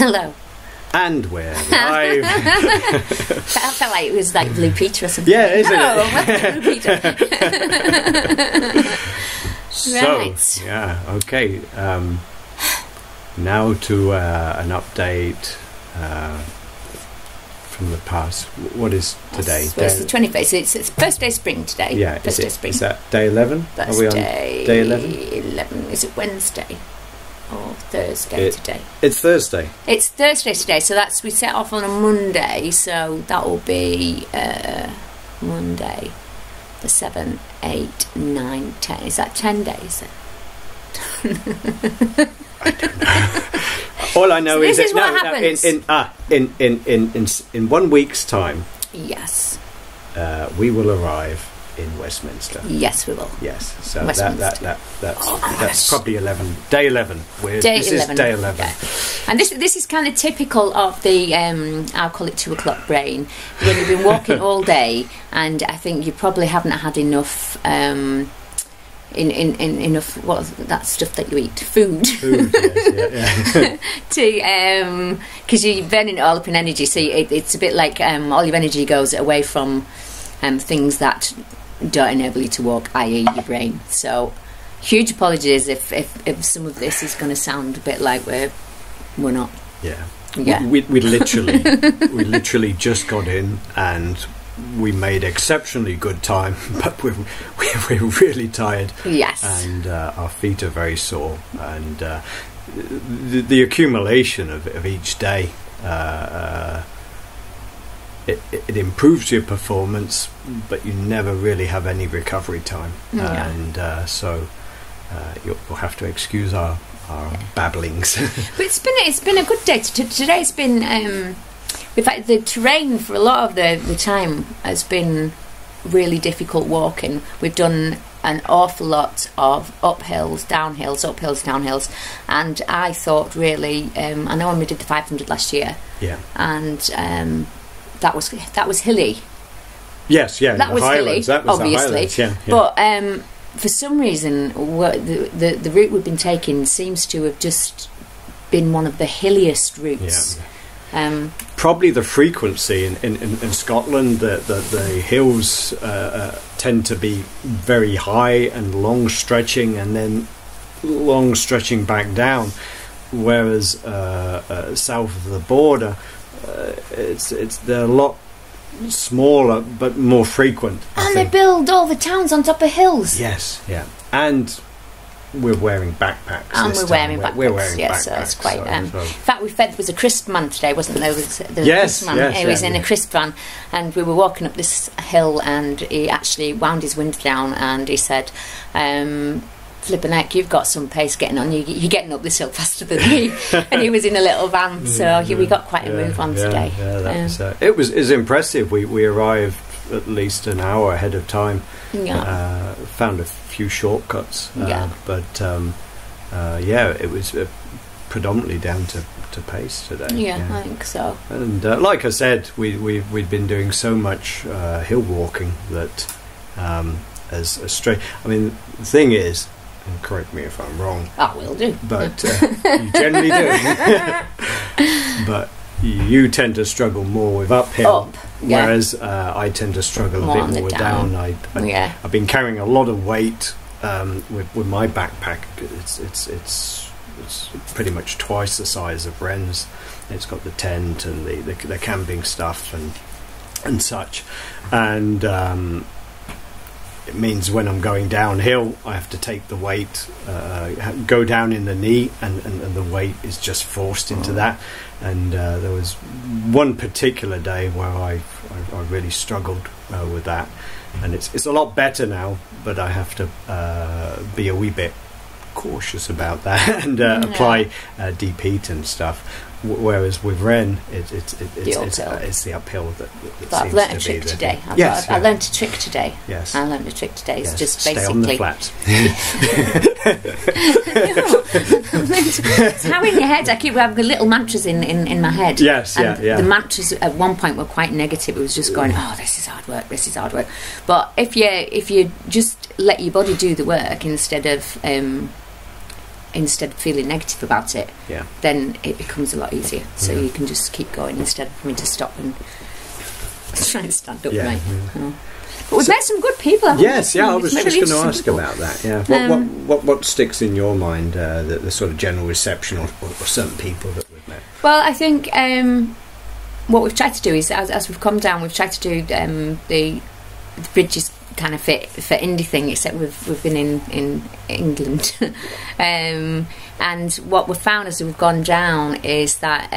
Hello. And we're live. I felt like it was like Blue Peter or something. Yeah, isn't it? Blue Peter. Right. So, yeah, okay. Now to an update from the past. What is today? Well, it's the 21st. It's first day of spring today. Yeah, first day of spring. Is that day 11? That's Are we on day 11? 11. Is it Wednesday or Thursday today? It's Thursday. It's Thursday today, so that's, we set off on a Monday, so that will be Monday, the 7, 8, 9, 10. Is that 10 days then? I don't know. All I know so is what happens. In 1 week's time. Yes. We will arrive in Westminster. Yes, we will. Yes. So Westminster. that's probably 11. Day 11. This is day 11. Yeah. And this is kind of typical of the I'll call it 2 o'clock brain. When you've been walking all day, and I think you probably haven't had enough. Enough that stuff that you eat, food Yes, yeah. to because you're burning it all up in energy, so it's a bit like all your energy goes away from things that don't enable you to walk, i.e. your brain. So huge apologies if some of this is going to sound a bit like we're not. Yeah. We literally just got in and we made exceptionally good time, but we're really tired. Yes. And our feet are very sore, and the accumulation of each day it improves your performance, but you never really have any recovery time. Yeah. And so you'll have to excuse our babblings. But it's been a good day. Today's been in fact, the terrain for a lot of the time has been really difficult walking. We've done an awful lot of uphills, downhills, and I thought really, I know when we did the 500 last year, Yeah. And that was hilly. Yes, yeah, that was Highlands, hilly, that was obviously. the Highlands, yeah. But for some reason, the route we've been taking seems to have just been one of the hilliest routes. Yeah. Probably the frequency in Scotland, the hills tend to be very high and long stretching, and then long stretching back down, whereas south of the border they're a lot smaller but more frequent. And they build all the towns on top of hills. Yes, yeah, and we're wearing backpacks. And this we're time. wearing backpacks. We're wearing yes, backpacks. So it's quite. So. In fact, there was a crisp man today, wasn't there? There was Yes, a crisp man. yes, He was in yeah. a crisp van, and we were walking up this hill, and he actually wound his window down, and he said, "Flippin' heck, you've got some pace getting on. You're getting up this hill faster than me." And he was in a little van, so we got quite a move on today. Yeah, that was, it was impressive. We arrived at least an hour ahead of time. Yeah. Found a few shortcuts. Yeah. But it was predominantly down to pace today. Yeah, I think so. And like I said, we'd been doing so much hill walking that as a straight. I mean, the thing is, and correct me if I'm wrong. I will do. But you generally do. But you tend to struggle more with uphill, whereas I tend to struggle more a bit more with down. I've been carrying a lot of weight with my backpack. It's pretty much twice the size of Wren's. It's got the tent and the camping stuff and such, and it means when I'm going downhill, I have to take the weight, go down in the knee, and the weight is just forced into that. And there was one particular day where I really struggled with that, and it's a lot better now, but I have to be a wee bit cautious about that and apply deep heat and stuff. Whereas with Wren, it's the uphill that but I've learnt a trick today. I learnt a trick today. Yes. I learnt a trick today. It's just stay basically on the flat. It's how in your head. I keep having little mantras in my head. Yes, and yeah. The mantras at one point were quite negative. It was just going, "Oh, this is hard work. This is hard work." But if you just let your body do the work instead of instead of feeling negative about it, then it becomes a lot easier. So you can just keep going instead of having to stop and try and stand up, right? But we've met some good people, haven't we? Yes, I was just going to ask about that. Yeah, what sticks in your mind, the sort of general reception or certain people that we've met? Well, I think what we've tried to do is, as we've come down, we've tried to do the bridges kind of fit for indie thing, except we've been in England, and what we've found as we've gone down is that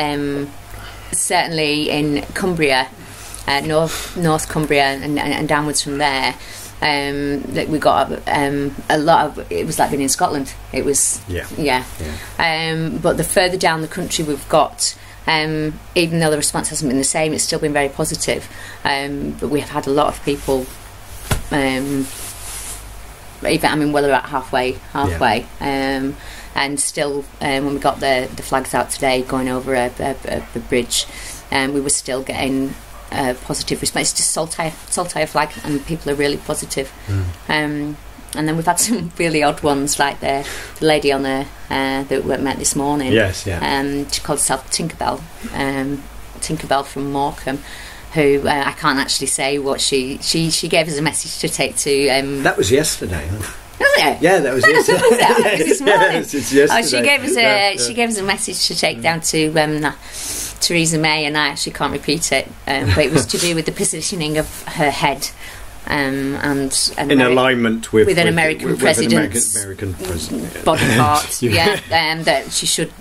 certainly in Cumbria, North Cumbria and downwards from there, that we got a lot of, it was like being in Scotland. It was but the further down the country we've got, even though the response hasn't been the same, it's still been very positive. But we have had a lot of people, even, I mean, well, they're at halfway, and still, when we got the flags out today, going over the bridge, we were still getting positive response. It's just Saltire flag, and people are really positive. And then we've had some really odd ones, like the lady on there that we met this morning. Yes, she called herself Tinkerbell from Morecambe, who I can't actually say what she gave us a message to take to. That was yesterday. Was it? Yeah, that was yesterday. That was this morning. Yes, it's yesterday. She gave us a message to take down to Theresa May, and I actually can't repeat it, but it was to do with the positioning of her head. And in alignment with an American president's body part, that she should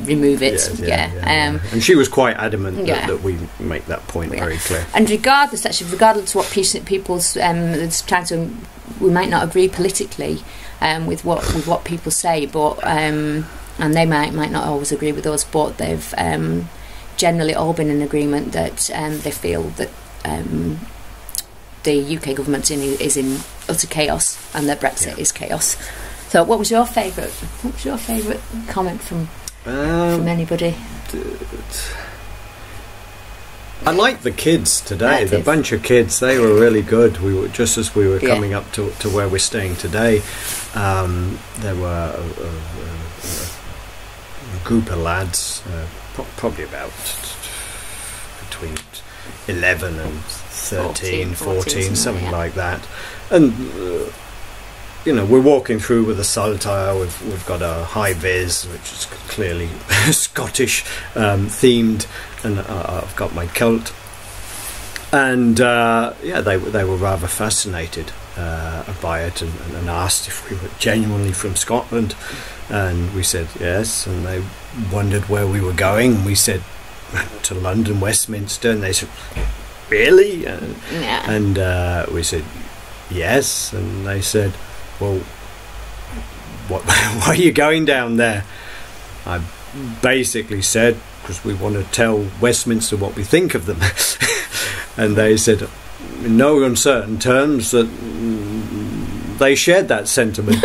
remove it. And she was quite adamant that we make that point very clear. And regardless of what people's sometimes we might not agree politically with what people say, but and they might not always agree with us, but they've generally all been in agreement that they feel that the UK government is in utter chaos, and that Brexit is chaos. So, what was your favourite comment from anybody? I liked the kids today. The bunch of kids, they were really good. We were just as we were coming up to where we're staying today. There were a group of lads, probably about between 11 and 13, 14, something like that. And we're walking through with a Saltire. We've got a high vis, which is clearly Scottish themed, and I've got my kilt. And they were rather fascinated by it, and asked if we were genuinely from Scotland, and we said yes. And they wondered where we were going, and we said to London, Westminster, and they said, really? And we said yes, and they said, well, why are you going down there? I basically said, because we want to tell Westminster what we think of them. And they said, in no uncertain terms, that they shared that sentiment.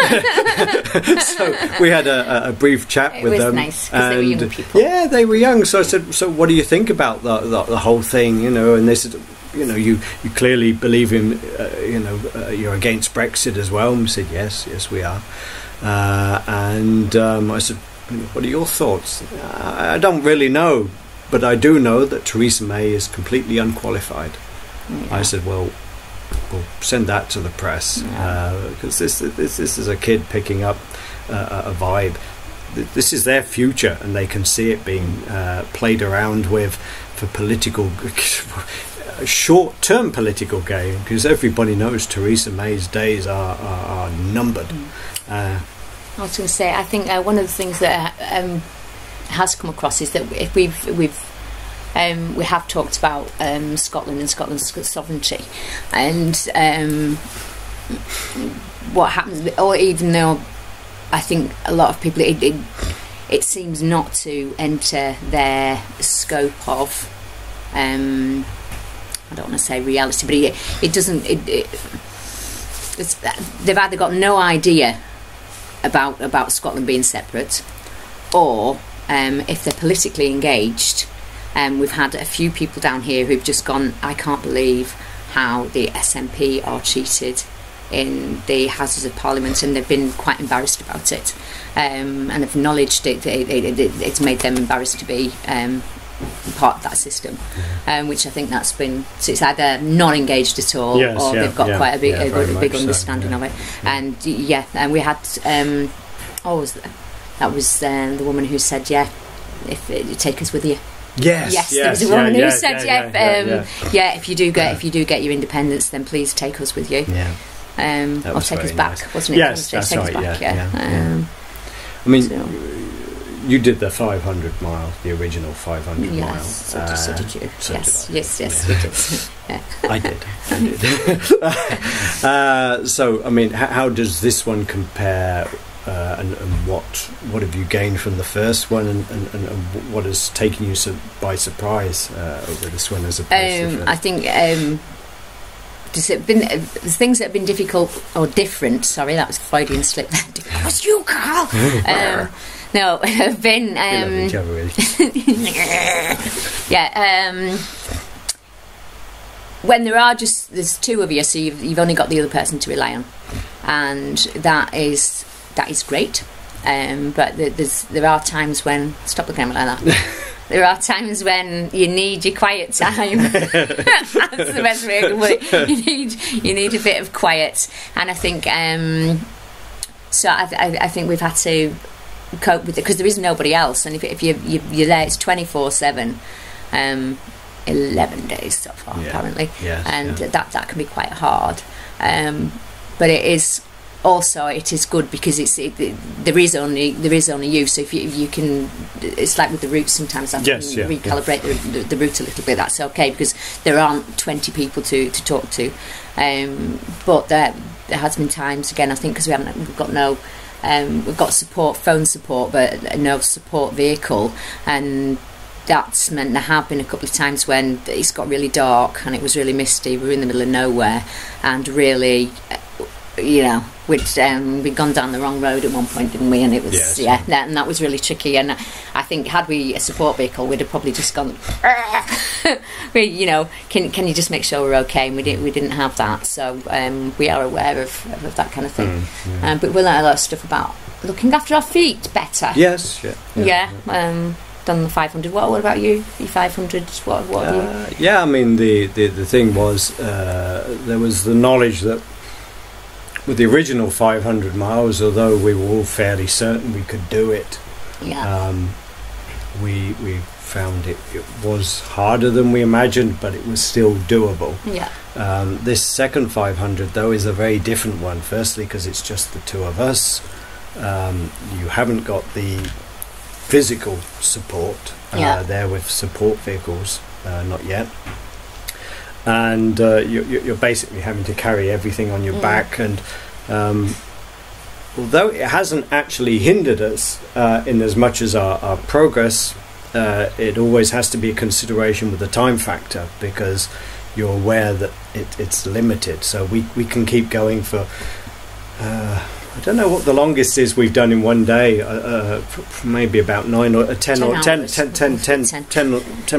So we had a brief chat with them. It was nice, because they were young people. Yeah, they were young. So I said, so what do you think about the whole thing? And they said, you clearly believe in, you're against Brexit as well. And we said, yes, we are. And I said, what are your thoughts? I don't really know, but I do know that Theresa May is completely unqualified. I said, well, we'll send that to the press, because this is a kid picking up a vibe. This is their future, and they can see it being played around with for political, short-term political gain, because everybody knows Theresa May's days are numbered. I was going to say, I think one of the things that has come across is that if we have talked about Scotland and Scotland's sovereignty, and what happens, or even though I think a lot of people, it seems not to enter their scope of, I don't want to say reality, but it doesn't. They've either got no idea about Scotland being separate, or if they're politically engaged. We've had a few people down here who've just gone, I can't believe how the SNP are treated in the Houses of Parliament, and they've been quite embarrassed about it, and have acknowledged it's made them embarrassed to be part of that system, which I think that's been, so it's either not engaged at all, or they've got quite a big understanding of it. And and we had that was the woman who said, if take us with you. Yes, there was a woman who said, if you do get your independence, then please take us with you. Or take us back, nice. Wasn't it? Yes, that's right. I mean, you did the 500 mile, the original 500 mile. So did you. Yes, we did. I did. So, I mean, how does this one compare? And what have you gained from the first one, and what has taken you by surprise over this one as opposed to the first? I think the things that have been difficult or different. Sorry, that was Freudian slip. That was you, Karl. No, have been. When there's two of you, so you've only got the other person to rely on, and that is great. But there are times when, stop looking at me like that. There are times when you need your quiet time. That's the best way I can put it. You need a bit of quiet, and I think so. I think we've had to cope with it because there is nobody else, and if you're there, it's 24/7, 11 days so far apparently, and that can be quite hard. But it is. Also, it is good because there is only you. So if you can, it's like with the route. Sometimes I can recalibrate the route a little bit. That's okay because there aren't 20 people to talk to. But there has been times again. I think because we've got phone support, but no support vehicle, and that's meant there have been a couple of times when it's got really dark and it was really misty. We were in the middle of nowhere, and really. We'd gone down the wrong road at one point, didn't we? And it was and that was really tricky. And I think had we a support vehicle, we'd have probably just gone. Can you just make sure we're okay? And we didn't have that, so we are aware of that kind of thing. But we learned a lot of stuff about looking after our feet better. Yes, Done the 500. What about you? Your 500? What have you? I mean the thing was there was the knowledge that. With the original 500 miles, although we were all fairly certain we could do it, we found it was harder than we imagined, but it was still doable. This second 500, though, is a very different one. Firstly, because it's just the two of us. You haven't got the physical support there with support vehicles, not yet. And you're basically having to carry everything on your back, and although it hasn't actually hindered us in as much as our progress, it always has to be a consideration with the time factor, because you're aware that it's limited. So we can keep going for I don't know what the longest is we've done in one day, maybe about 9 or 10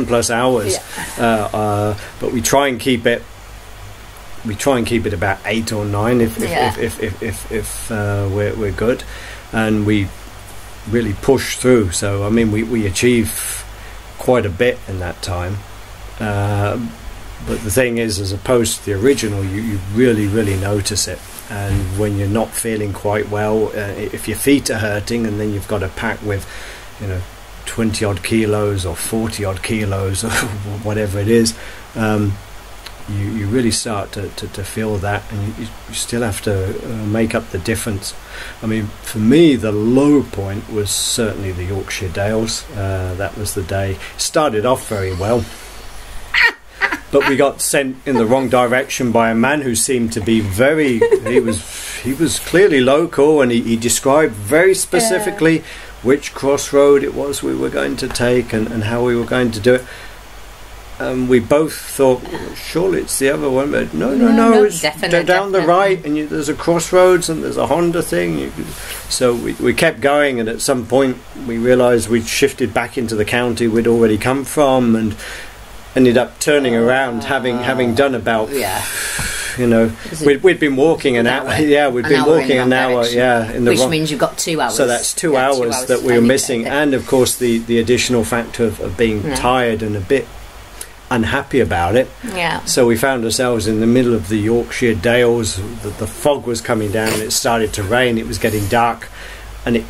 plus hours. But we try and keep it about 8 or 9 if we're good, and we really push through. So I mean we achieve quite a bit in that time. But the thing is, as opposed to the original, you really notice it. And when you're not feeling quite well, if your feet are hurting, and then you've got a pack with 20 odd kilos or 40 odd kilos or whatever it is, you really start to feel that, and you still have to make up the difference. I mean, for me, the low point was certainly the Yorkshire Dales. That was the day. It started off very well, but we got sent in the wrong direction by a man who seemed to be he was clearly local, and he described very specifically which crossroad it was we were going to take and how we were going to do it. We both thought, well, surely it's the other one, but no, it's down the right, and there's a crossroads and there's a Honda thing. So we kept going, and at some point we realised we'd shifted back into the county we'd already come from, and ended up turning around having done about you know, we'd been walking an hour. Yeah, we'd been walking an hour. Yeah, in the which means you've got 2 hours. So that's 2 hours that we were missing, and of course the additional factor of being tired and a bit unhappy about it. Yeah. So we found ourselves in the middle of the Yorkshire Dales. The fog was coming down. It started to rain. It was getting dark, and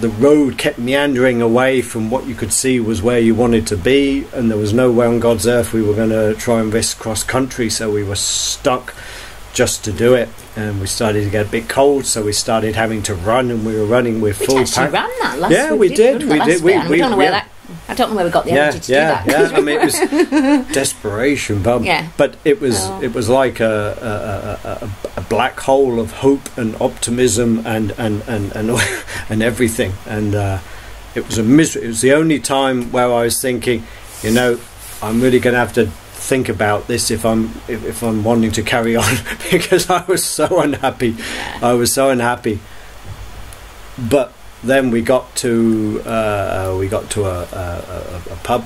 the road kept meandering away from what you could see was where you wanted to be, and there was no way on God's earth we were going to try and risk cross country, so we were stuck just to do it. And we started to get a bit cold, so we started having to run, and we were running with full pack. We ran that last week. We did. We don't know where I don't know where we got the energy to do that. Yeah, I mean, it was desperation, but it was like a black hole of hope and optimism and everything, and it was it was the only time where I was thinking, you know, I'm really going to have to think about this if I'm wanting to carry on, because I was so unhappy. I was so unhappy, but then we got to a pub,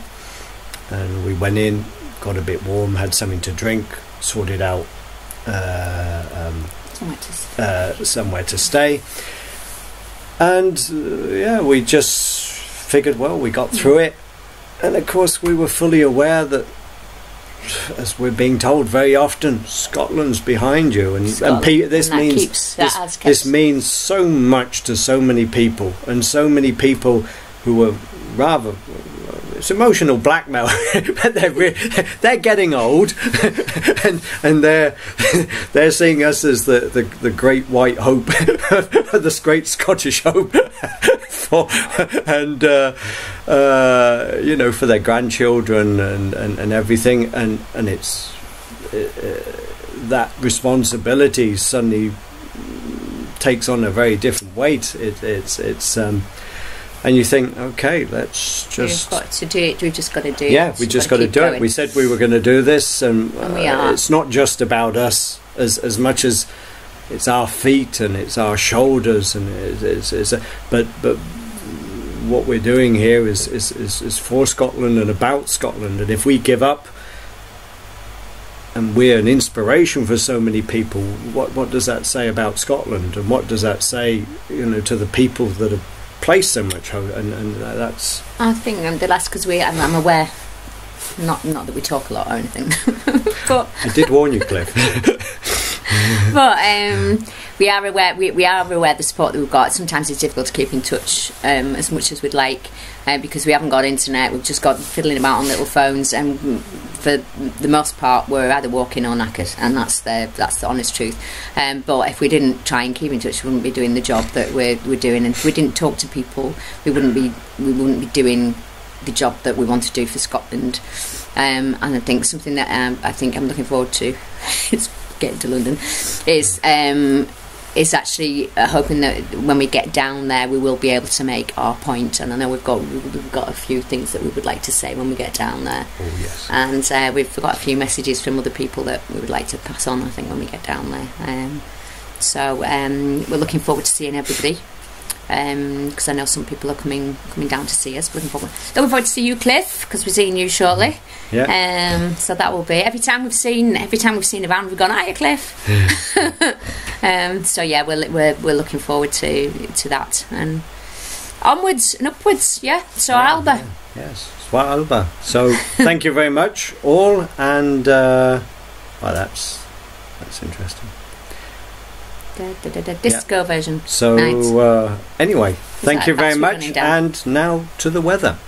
and we went in, got a bit warm, had something to drink, sorted out somewhere to stay, and we just figured, well, we got through it. And of course we were fully aware that, as we're being told very often, Scotland's behind you, and this means so much to so many people, and so many people who are rather, it's emotional blackmail, but they're getting old, and they're seeing us as the great white hope, this great Scottish hope, you know, for their grandchildren and everything, and it's that responsibility suddenly takes on a very different weight. It's and you think, okay, let's just... We've got to do it. We've just got to do it. Yeah, we just got to do it. We said we were going to do this, and we are. It's not just about us as much as it's our feet and it's our shoulders, and but what we're doing here is for Scotland and about Scotland. And if we give up, and we're an inspiration for so many people, what does that say about Scotland? And what does that say, you know, to the people that have placed so much hope? And that's... I think the last, because I'm aware, not that we talk a lot or anything, but I did warn you, Cliff. But we are aware. We are aware of the support that we've got. Sometimes it's difficult to keep in touch as much as we'd like, because we haven't got internet. We've just got fiddling about on little phones, and for the most part, we're either walking or knackered, and that's the honest truth. But if we didn't try and keep in touch, we wouldn't be doing the job that we're doing. And if we didn't talk to people, we wouldn't be doing the job that we want to do for Scotland. And I think something that I think I'm looking forward to is getting to London, is actually hoping that when we get down there we will be able to make our point. And I know we've got a few things that we would like to say when we get down there. Oh yes. And we've got a few messages from other people that we would like to pass on, I think, when we get down there. So we're looking forward to seeing everybody, because I know some people are coming down to see us. Looking forward to see you, Cliff, because we're seeing you shortly. Yeah. So that will be every time we've seen a van, we've gone, "Hiya, Cliff." So yeah, we're looking forward to that, and onwards and upwards. Yeah. So Alba. Yes. Swat Alba. So thank you very much, all, and well, that's interesting. Disco version. So anyway, thank you very much, and now to the weather.